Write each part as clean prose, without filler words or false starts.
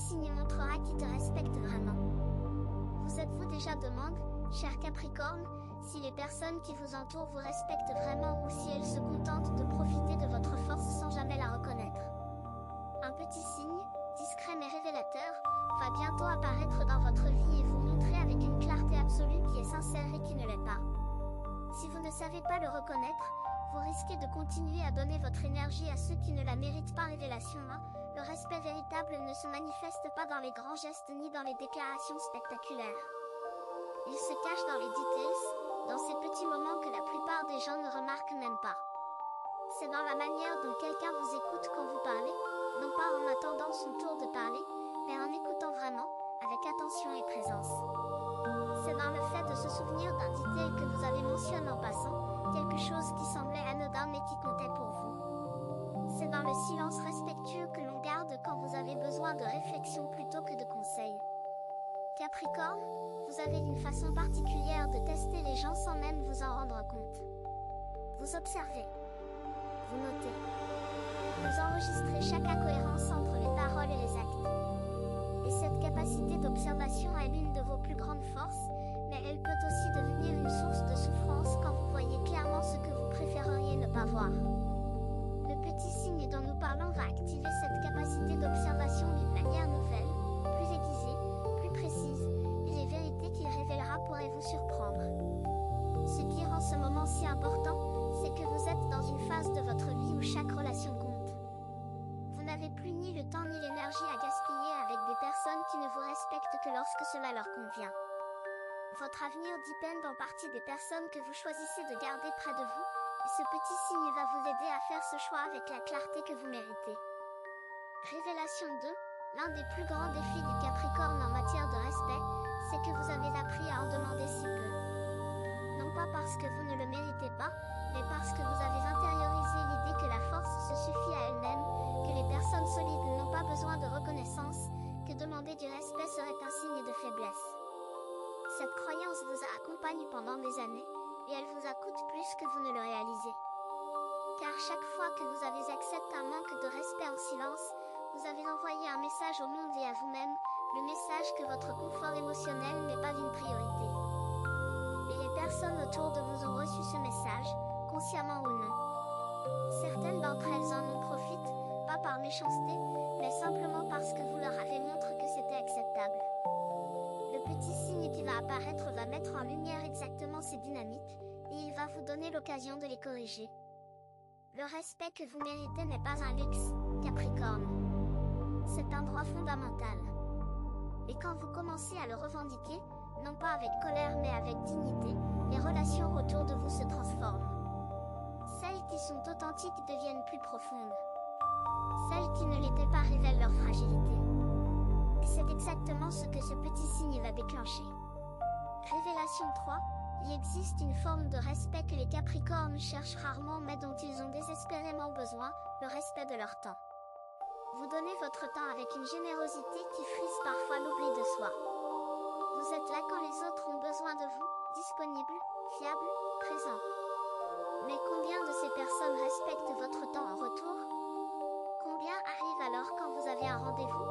signe montrera qui te respecte vraiment. Vous êtes-vous déjà demandé, cher Capricorne, si les personnes qui vous entourent vous respectent vraiment ou si elles se contentent de profiter de votre force sans jamais la reconnaître? Un petit signe, discret mais révélateur, va bientôt apparaître dans votre vie et vous montrer avec une clarté absolue qui est sincère et qui ne l'est pas. Si vous ne savez pas le reconnaître, vous risquez de continuer à donner votre énergie à ceux qui ne la méritent pas. Révélation 1. Le respect véritable ne se manifeste pas dans les grands gestes ni dans les déclarations spectaculaires. Il se cache dans les details, dans ces petits moments que la plupart des gens ne remarquent même pas. C'est dans la manière dont quelqu'un vous écoute quand vous parlez, non pas en attendant son tour de parler, mais en écoutant vraiment, avec attention et présence. C'est dans le fait de se souvenir d'un détail que vous avez mentionné en passant, quelque chose qui semblait anodin mais qui comptait pour vous. C'est dans le silence respectueux que l'on garde quand vous avez besoin de réflexion plutôt que de conseils. Capricorne, vous avez une façon particulière de tester les gens sans même vous en rendre compte. Vous observez. Vous notez. Vous enregistrez chaque incohérence entre les paroles et les actes. Et cette capacité d'observation est l'une de vos plus grandes forces, mais elle peut aussi devenir une source de souffrance quand vous voyez clairement ce que vous préféreriez ne pas voir. Le petit signe dont nous parlons va activer cette capacité d'observation d'une manière nouvelle, plus aiguisée, plus précise, et les vérités qu'il révélera pourraient vous surprendre. Ce qui rend ce moment si important, c'est que vous êtes dans une phase de votre vie où chaque relation compte. Vous n'avez plus ni le temps ni l'énergie à gaspiller avec des personnes qui ne vous respectent que lorsque cela leur convient. Votre avenir dépend en partie des personnes que vous choisissez de garder près de vous, et ce petit signe va vous aider à faire ce choix avec la clarté que vous méritez. Révélation 2. L'un des plus grands défis du Capricorne en matière de respect, c'est que vous avez appris à en demander si peu. Non pas parce que vous ne le méritez pas, mais parce que vous avez intériorisé l'idée que la force se suffit à elle-même, que les personnes solides n'ont pas besoin de reconnaissance, que demander du respect serait un signe de faiblesse. Cette croyance vous accompagne pendant des années, et elle vous coûte plus que vous ne le réalisez. Car chaque fois que vous avez accepté un manque de respect en silence, vous avez envoyé un message au monde et à vous-même, le message que votre confort émotionnel n'est pas une priorité. Et les personnes autour de vous ont reçu ce message, consciemment ou non. Certaines d'entre elles en profitent, pas par méchanceté, mais simplement parce que vous leur avez montré que c'était acceptable. Le petit signe qui va apparaître va mettre en lumière exactement ces dynamiques, et il va vous donner l'occasion de les corriger. Le respect que vous méritez n'est pas un luxe, Capricorne. C'est un droit fondamental. Et quand vous commencez à le revendiquer, non pas avec colère mais avec dignité, les relations autour de vous se transforment. Celles qui sont authentiques deviennent plus profondes. Celles qui ne l'étaient pas révèlent leur fragilité. Et c'est exactement ce que ce petit signe va déclencher. Révélation 3. Il existe une forme de respect que les Capricornes cherchent rarement mais dont ils ont désespérément besoin, le respect de leur temps. Vous donnez votre temps avec une générosité qui frise parfois l'oubli de soi. Vous êtes là quand les autres ont besoin de vous, disponible, fiable, présent. Mais combien de ces personnes respectent votre temps en retour? Combien arrivent alors quand vous avez un rendez-vous?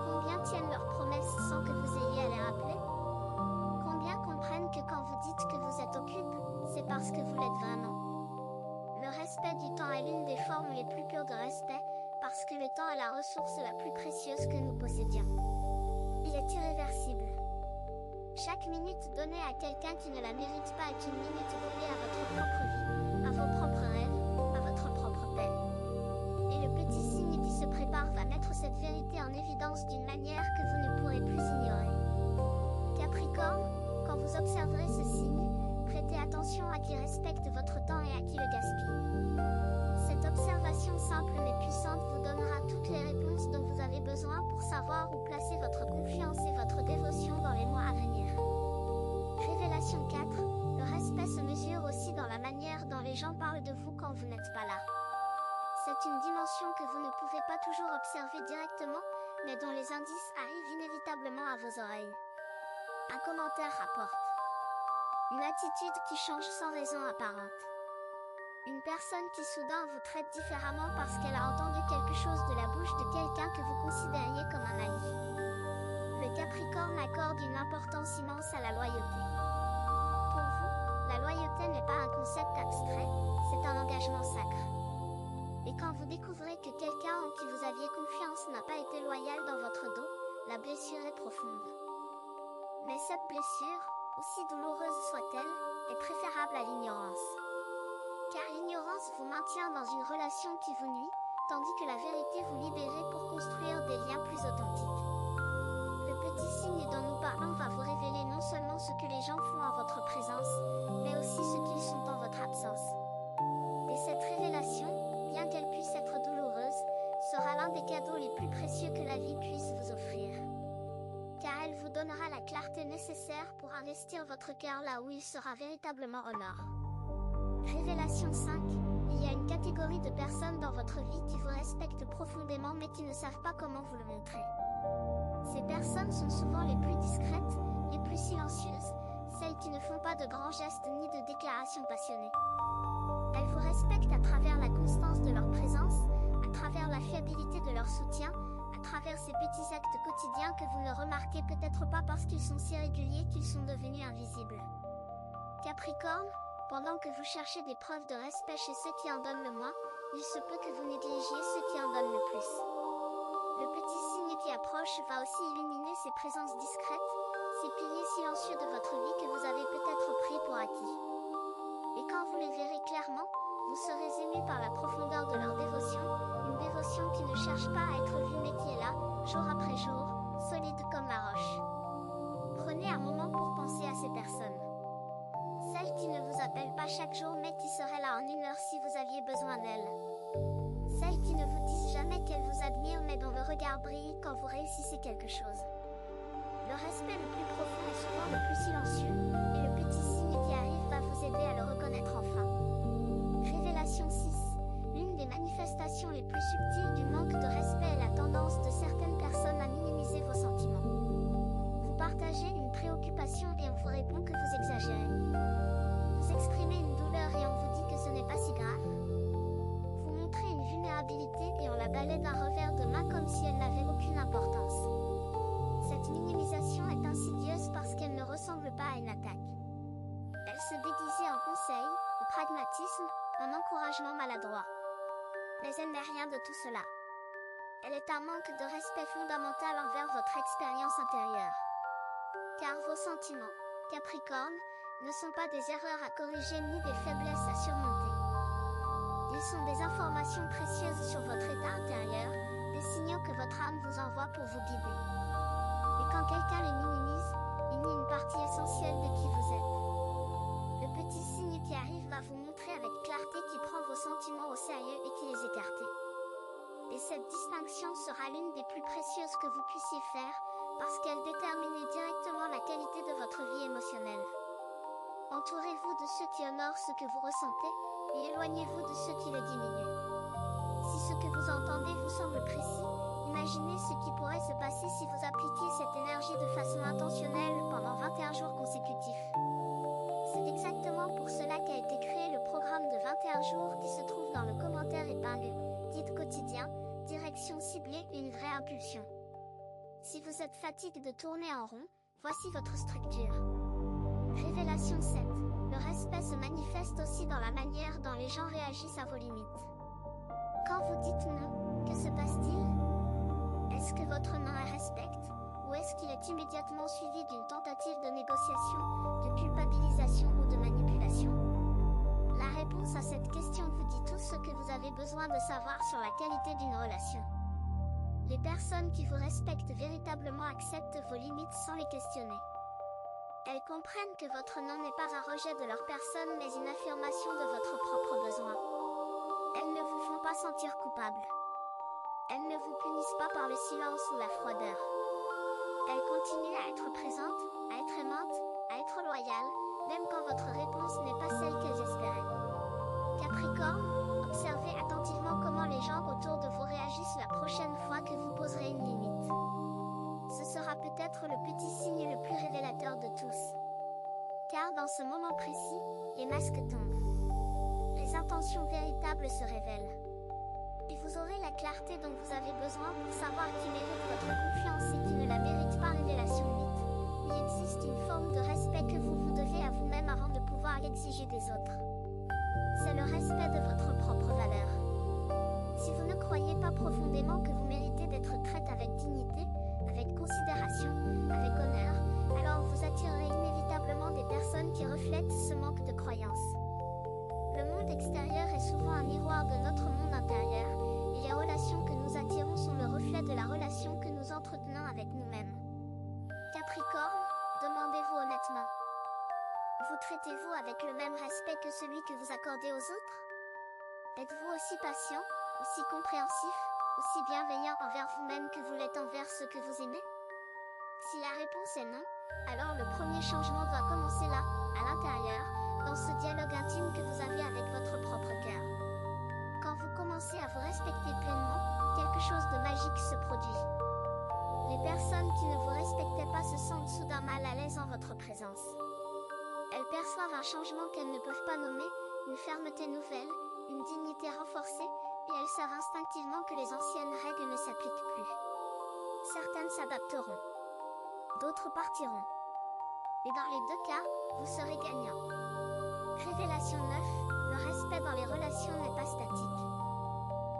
Combien tiennent leurs promesses sans que vous ayez à les rappeler? Combien comprennent que quand vous dites que vous êtes occupé, c'est parce que vous l'êtes vraiment? Le respect du temps est l'une des formes les plus pures de respect, parce que le temps est la ressource la plus précieuse que nous possédions. Il est irréversible. Chaque minute donnée à quelqu'un qui ne la mérite pas est une minute volée à votre propre vie, à vos propres rêves, à votre propre peine. Et le petit signe qui se prépare va mettre cette vérité en évidence d'une manière que vous ne pourrez plus ignorer. Capricorne, quand vous observerez ce signe, prêtez attention à qui respecte votre temps et à qui le gaspille. Cette observation simple mais puissante vous donnera toutes les réponses dont vous avez besoin pour savoir où placer votre confiance et votre dévotion dans les mois à venir. Révélation 4. Le respect se mesure aussi dans la manière dont les gens parlent de vous quand vous n'êtes pas là. C'est une dimension que vous ne pouvez pas toujours observer directement, mais dont les indices arrivent inévitablement à vos oreilles. Un commentaire rapporte. Une attitude qui change sans raison apparente. Une personne qui soudain vous traite différemment parce qu'elle a entendu quelque chose de la bouche de quelqu'un que vous considériez comme un ami. accorde une importance immense à la loyauté. Pour vous, la loyauté n'est pas un concept abstrait, c'est un engagement sacré. Et quand vous découvrez que quelqu'un en qui vous aviez confiance n'a pas été loyal dans votre dos, la blessure est profonde. Mais cette blessure, aussi douloureuse soit-elle, est préférable à l'ignorance. Car l'ignorance vous maintient dans une relation qui vous nuit, tandis que la vérité vous libère pour construire des liens plus authentiques. Le petit signe dont nous parlons va vous révéler non seulement ce que les gens font en votre présence, mais aussi ce qu'ils sont en votre absence. Et cette révélation, bien qu'elle puisse être douloureuse, sera l'un des cadeaux les plus précieux que la vie puisse vous offrir. Car elle vous donnera la clarté nécessaire pour investir votre cœur là où il sera véritablement en or. Révélation 5. Il y a une catégorie de personnes dans votre vie qui vous respectent profondément mais qui ne savent pas comment vous le montrer. Ces personnes sont souvent les plus discrètes, les plus silencieuses, celles qui ne font pas de grands gestes ni de déclarations passionnées. Elles vous respectent à travers la constance de leur présence, à travers la fiabilité de leur soutien, à travers ces petits actes quotidiens que vous ne remarquez peut-être pas parce qu'ils sont si réguliers qu'ils sont devenus invisibles. Capricorne, pendant que vous cherchez des preuves de respect chez ceux qui en donnent le moins, il se peut que vous négligiez ceux qui en donnent le plus. Le petit signe qui approche va aussi illuminer ces présences discrètes, ces piliers silencieux de votre vie que vous avez peut-être pris pour acquis. Et quand vous les verrez clairement, vous serez ému par la profondeur de leur dévotion, une dévotion qui ne cherche pas à être vue mais qui est là, jour après jour, solide comme la roche. Prenez un moment pour penser à ces personnes. Celles qui ne vous appellent pas chaque jour mais qui seraient là en une heure si vous aviez besoin d'elles. Celles qui ne vous disent jamais qu'elles vous admirent mais dont le regard brille quand vous réussissez quelque chose. Le respect le plus profond est souvent le plus silencieux, et le petit signe qui arrive va vous aider à le reconnaître enfin. Révélation 6. L'une des manifestations les plus subtiles du manque de respect est la tendance de certaines personnes à minimiser vos sentiments. Vous partagez une préoccupation et on vous répond que vous exagérez. Vous exprimez une douleur et on vous dit que ce n'est pas si grave. Vous montrez une vulnérabilité et on la balaie d'un revers de main comme si elle n'avait aucune importance. Cette minimisation est insidieuse parce qu'elle ne ressemble pas à une attaque. Elle se déguisait en conseil, en pragmatisme, en encouragement maladroit. Mais elle n'est rien de tout cela. Elle est un manque de respect fondamental envers votre expérience intérieure. Car vos sentiments, Capricorne, ne sont pas des erreurs à corriger ni des faiblesses à surmonter. Ils sont des informations précieuses sur votre état intérieur, des signaux que votre âme vous envoie pour vous guider. Et quand quelqu'un les minimise, il nie une partie essentielle de qui vous êtes. Le petit signe qui arrive va vous montrer avec clarté qui prend vos sentiments au sérieux et qui les écarte. Et cette distinction sera l'une des plus précieuses que vous puissiez faire, parce qu'elle détermine directement la qualité de votre vie émotionnelle. Entourez-vous de ceux qui honorent ce que vous ressentez, et éloignez-vous de ceux qui le diminuent. Si ce que vous entendez vous semble précis, imaginez ce qui pourrait se passer si vous appliquiez cette énergie de façon intentionnelle pendant 21 jours consécutifs. C'est exactement pour cela qu'a été créé le programme de 21 jours qui se trouve dans le commentaire épinglé, guide quotidien, direction ciblée, une vraie impulsion. Si vous êtes fatigué de tourner en rond, voici votre structure. Révélation 7. Le respect se manifeste aussi dans la manière dont les gens réagissent à vos limites. Quand vous dites non, que se passe-t-il? Est-ce que votre non est respect, ou est-ce qu'il est immédiatement suivi d'une tentative de négociation, de culpabilisation ou de manipulation? La réponse à cette question vous dit tout ce que vous avez besoin de savoir sur la qualité d'une relation. Les personnes qui vous respectent véritablement acceptent vos limites sans les questionner. Elles comprennent que votre non n'est pas un rejet de leur personne mais une affirmation de votre propre besoin. Elles ne vous font pas sentir coupable. Elles ne vous punissent pas par le silence ou la froideur. Elles continuent à être présentes, à être aimantes, à être loyales, même quand votre réponse n'est pas celle qu'elles espéraient. Capricorne, observez attentivement comment les gens autour de vous réagissent la prochaine fois que vous poserez une limite. Ce sera peut-être le petit signe le plus révélateur de tous. Car dans ce moment précis, les masques tombent. Les intentions véritables se révèlent. Et vous aurez la clarté dont vous avez besoin pour savoir qui mérite votre confiance et qui ne la mérite pas. Révélation 8. extérieur est souvent un miroir de notre monde intérieur, et les relations que nous attirons sont le reflet de la relation que nous entretenons avec nous-mêmes. Capricorne, demandez-vous honnêtement. Vous traitez-vous avec le même respect que celui que vous accordez aux autres? Êtes-vous aussi patient, aussi compréhensif, aussi bienveillant envers vous-même que vous l'êtes envers ceux que vous aimez? Si la réponse est non, alors le premier changement doit commencer là, à l'intérieur, dans ce dialogue intime que vous avez avec votre propre cœur. Quand vous commencez à vous respecter pleinement, quelque chose de magique se produit. Les personnes qui ne vous respectaient pas se sentent soudain mal à l'aise en votre présence. Elles perçoivent un changement qu'elles ne peuvent pas nommer, une fermeté nouvelle, une dignité renforcée, et elles savent instinctivement que les anciennes règles ne s'appliquent plus. Certaines s'adapteront. D'autres partiront. Et dans les deux cas, vous serez gagnant. Révélation 9, le respect dans les relations n'est pas statique.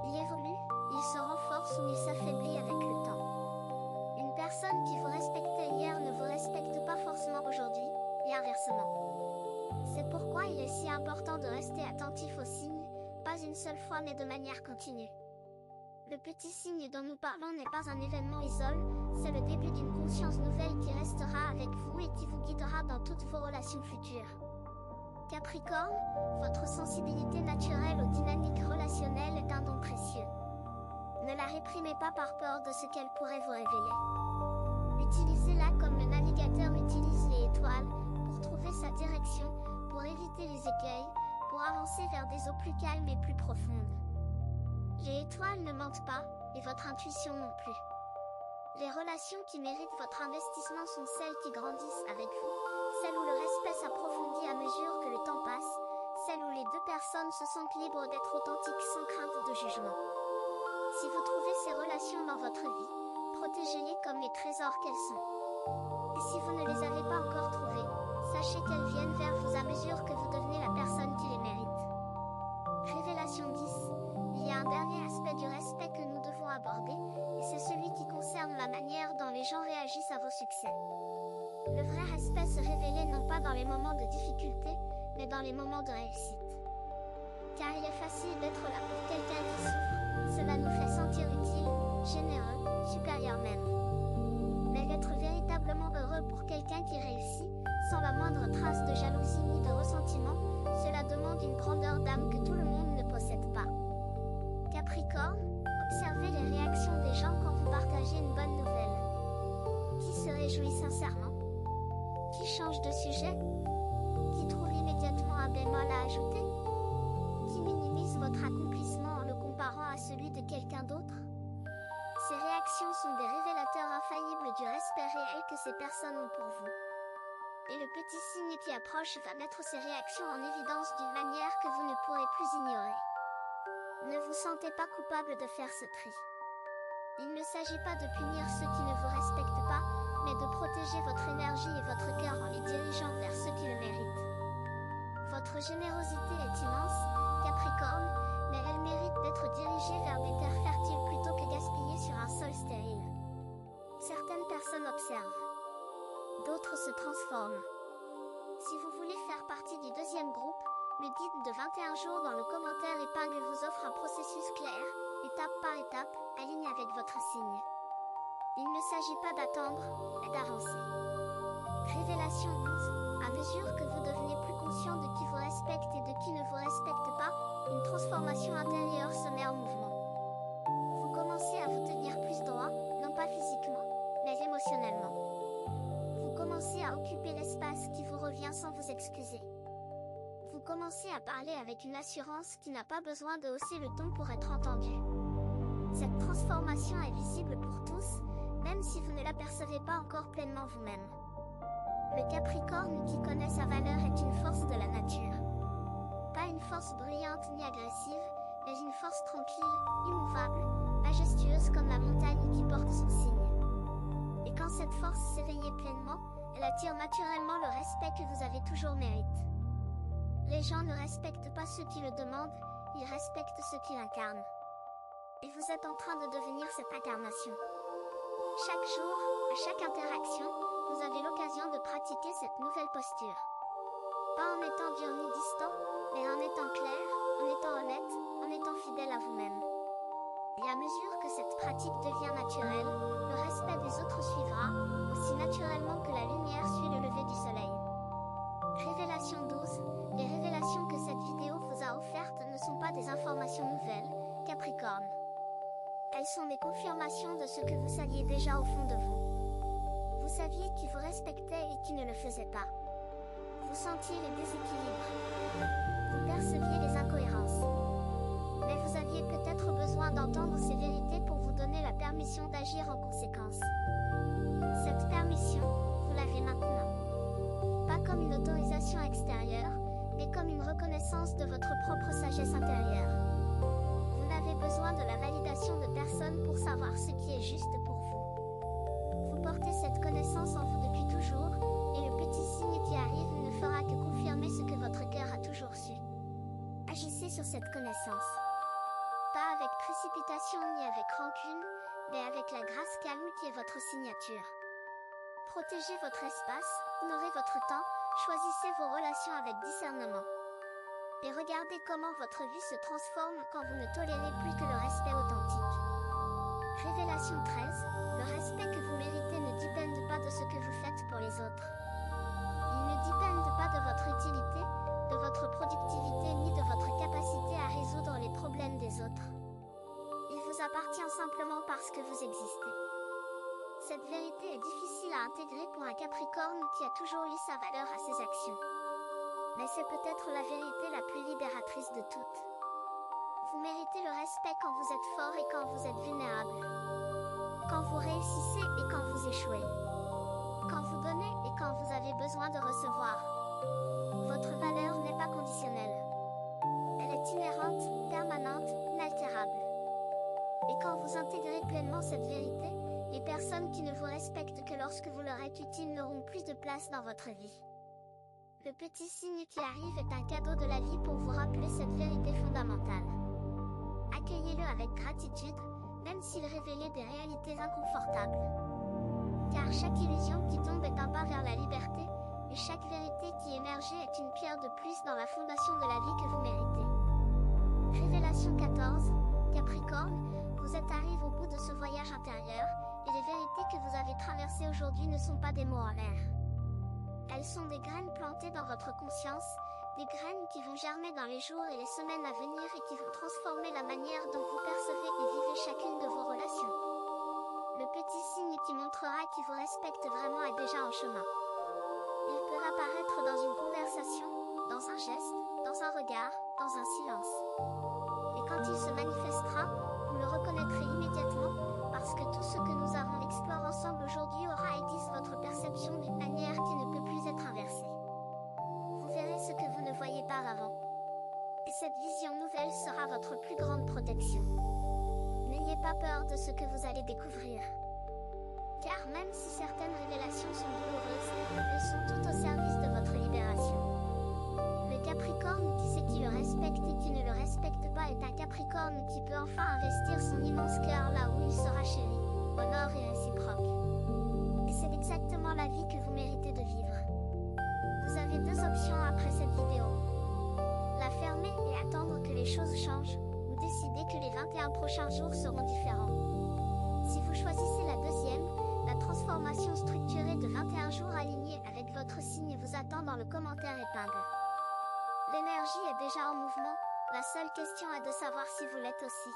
Il évolue, il se renforce ou il s'affaiblit avec le temps. Une personne qui vous respectait hier ne vous respecte pas forcément aujourd'hui, et inversement. C'est pourquoi il est si important de rester attentif aux signes, pas une seule fois mais de manière continue. Le petit signe dont nous parlons n'est pas un événement isolé, c'est le début d'une conscience nouvelle qui restera avec vous et qui vous guidera dans toutes vos relations futures. Capricorne, votre sensibilité naturelle aux dynamiques relationnelles est un don précieux. Ne la réprimez pas par peur de ce qu'elle pourrait vous révéler. Utilisez-la comme le navigateur utilise les étoiles, pour trouver sa direction, pour éviter les écueils, pour avancer vers des eaux plus calmes et plus profondes. Les étoiles ne mentent pas, et votre intuition non plus. Les relations qui méritent votre investissement sont celles qui grandissent avec vous, celles où le respect s'approfondit à mesure que le temps passe, celles où les deux personnes se sentent libres d'être authentiques sans crainte de jugement. Si vous trouvez ces relations dans votre vie, protégez-les comme les trésors qu'elles sont. Et si vous ne les avez pas encore trouvées, sachez qu'elles viennent vers vous à mesure que vous devenez la personne qui les mérite. Révélation 10. Il y a un dernier aspect du respect que nous devons aborder, et c'est celui qui concerne la manière dont les gens réagissent à vos succès. Le vrai respect se révélait non pas dans les moments de difficulté, mais dans les moments de réussite. Car il est facile d'être là pour quelqu'un qui souffre, cela nous fait sentir utile, généreux, supérieur même. Mais d'être véritablement heureux pour quelqu'un qui réussit, sans la moindre trace de jalousie ni de ressentiment, cela demande une grandeur d'âme que tout le monde ne possède pas. Capricorne, observez les réactions des gens quand vous partagez une bonne nouvelle. Qui se réjouit sincèrement? Qui change de sujet? Qui trouve immédiatement un bémol à ajouter? Qui minimise votre accomplissement en le comparant à celui de quelqu'un d'autre? Ces réactions sont des révélateurs infaillibles du respect réel que ces personnes ont pour vous. Et le petit signe qui approche va mettre ces réactions en évidence d'une manière que vous ne pourrez plus ignorer. Ne vous sentez pas coupable de faire ce tri. Il ne s'agit pas de punir ceux qui ne vous respectent pas, mais de protéger votre énergie et votre cœur en les dirigeant vers ceux qui le méritent. Votre générosité est immense, Capricorne, mais elle mérite d'être dirigée vers des terres fertiles plutôt que gaspillée sur un sol stérile. Certaines personnes observent. D'autres se transforment. Si vous voulez faire partie du deuxième groupe, le guide de 21 jours dans le commentaire épingle vous offre un processus clair, étape par étape, aligné avec votre signe. Il ne s'agit pas d'attendre, mais d'avancer. Révélation 11. À mesure que vous devenez plus conscient de qui vous respecte et de qui ne vous respecte pas, une transformation intérieure se met en mouvement. Vous commencez à vous tenir plus droit, non pas physiquement, mais émotionnellement. Vous commencez à occuper l'espace qui vous revient sans vous excuser. Vous commencez à parler avec une assurance qui n'a pas besoin de hausser le ton pour être entendue. Cette transformation est visible pour tous, même si vous ne l'apercevez pas encore pleinement vous-même. Le Capricorne qui connaît sa valeur est une force de la nature. Pas une force bruyante ni agressive, mais une force tranquille, immouvable, majestueuse comme la montagne qui porte son signe. Et quand cette force s'éveille pleinement, elle attire naturellement le respect que vous avez toujours mérité. Les gens ne respectent pas ceux qui le demandent, ils respectent ceux qui l'incarnent. Et vous êtes en train de devenir cette incarnation. Chaque jour, à chaque interaction, vous avez l'occasion de pratiquer cette nouvelle posture. Pas en étant dur ni distant, mais en étant clair, en étant honnête, en étant fidèle à vous-même. Et à mesure que cette pratique devient naturelle, le respect des autres suivra, aussi naturellement que la lumière suit le lever du soleil. Révélation 12. Les révélations que cette vidéo vous a offertes ne sont pas des informations nouvelles, Capricorne. Elles sont des confirmations de ce que vous saviez déjà au fond de vous. Vous saviez qui vous respectait et qui ne le faisait pas. Vous sentiez les déséquilibres. Vous perceviez les incohérences. Mais vous aviez peut-être besoin d'entendre ces vérités pour vous donner la permission d'agir en conséquence. Cette permission, vous l'avez maintenant. Pas comme une autorisation extérieure, mais comme une reconnaissance de votre propre sagesse intérieure. Vous n'avez besoin de la validation de personne pour savoir ce qui est juste pour vous. Vous portez cette connaissance en vous depuis toujours, et le petit signe qui arrive ne fera que confirmer ce que votre cœur a toujours su. Agissez sur cette connaissance. Pas avec précipitation ni avec rancune, mais avec la grâce calme qui est votre signature. Protégez votre espace, honorez votre temps, choisissez vos relations avec discernement. Et regardez comment votre vie se transforme quand vous ne tolérez plus que le respect authentique. Révélation 13. Le respect que vous méritez ne dépend pas de ce que vous faites pour les autres. Il ne dépend pas de votre utilité, de votre productivité ni de votre capacité à résoudre les problèmes des autres. Il vous appartient simplement parce que vous existez. Cette vérité est difficile à intégrer pour un Capricorne qui a toujours lié sa valeur à ses actions. Mais c'est peut-être la vérité la plus libératrice de toutes. Vous méritez le respect quand vous êtes fort et quand vous êtes vulnérable. Quand vous réussissez et quand vous échouez. Quand vous donnez et quand vous avez besoin de recevoir. Votre valeur n'est pas conditionnelle. Elle est inhérente, permanente, inaltérable. Et quand vous intégrez pleinement cette vérité, les personnes qui ne vous respectent que lorsque vous leur êtes utile n'auront plus de place dans votre vie. Le petit signe qui arrive est un cadeau de la vie pour vous rappeler cette vérité fondamentale. Accueillez-le avec gratitude, même s'il révélait des réalités inconfortables. Car chaque illusion qui tombe est un pas vers la liberté, et chaque vérité qui émergeait est une pierre de plus dans la fondation de la vie que vous méritez. Révélation 14. Capricorne, vous êtes arrivé au bout de ce voyage intérieur, et les vérités que vous avez traversées aujourd'hui ne sont pas des mots en l'air. Elles sont des graines plantées dans votre conscience, des graines qui vont germer dans les jours et les semaines à venir et qui vont transformer la manière dont vous percevez et vivez chacune de vos relations. Le petit signe qui montrera qui vous respecte vraiment est déjà en chemin. Il peut apparaître dans une conversation, dans un geste, dans un regard, dans un silence. Et quand il se manifestera, vous le reconnaîtrez immédiatement, parce que tout ce que nous avons exploré ensemble aujourd'hui aura aiguisé votre perception d'une manière qui ne peut plus être inversée. Vous verrez ce que vous ne voyez pas avant. Et cette vision nouvelle sera votre plus grande protection. N'ayez pas peur de ce que vous allez découvrir. Car même si certaines révélations sont douloureuses, elles sont toutes au service de votre libération. Le Capricorne qui sait qui le respecte et qui ne le respecte pas est un Capricorne qui peut enfin investir son immense cœur là où il sera chéri, honneur et réciproque. Et c'est exactement la vie que vous méritez de vivre. Vous avez deux options après cette vidéo. La fermer et attendre que les choses changent, ou décider que les 21 prochains jours seront différents. Si vous choisissez la deuxième, la transformation structurée de 21 jours alignés avec votre signe vous attend dans le commentaire épingle. L'énergie est déjà en mouvement, la seule question est de savoir si vous l'êtes aussi.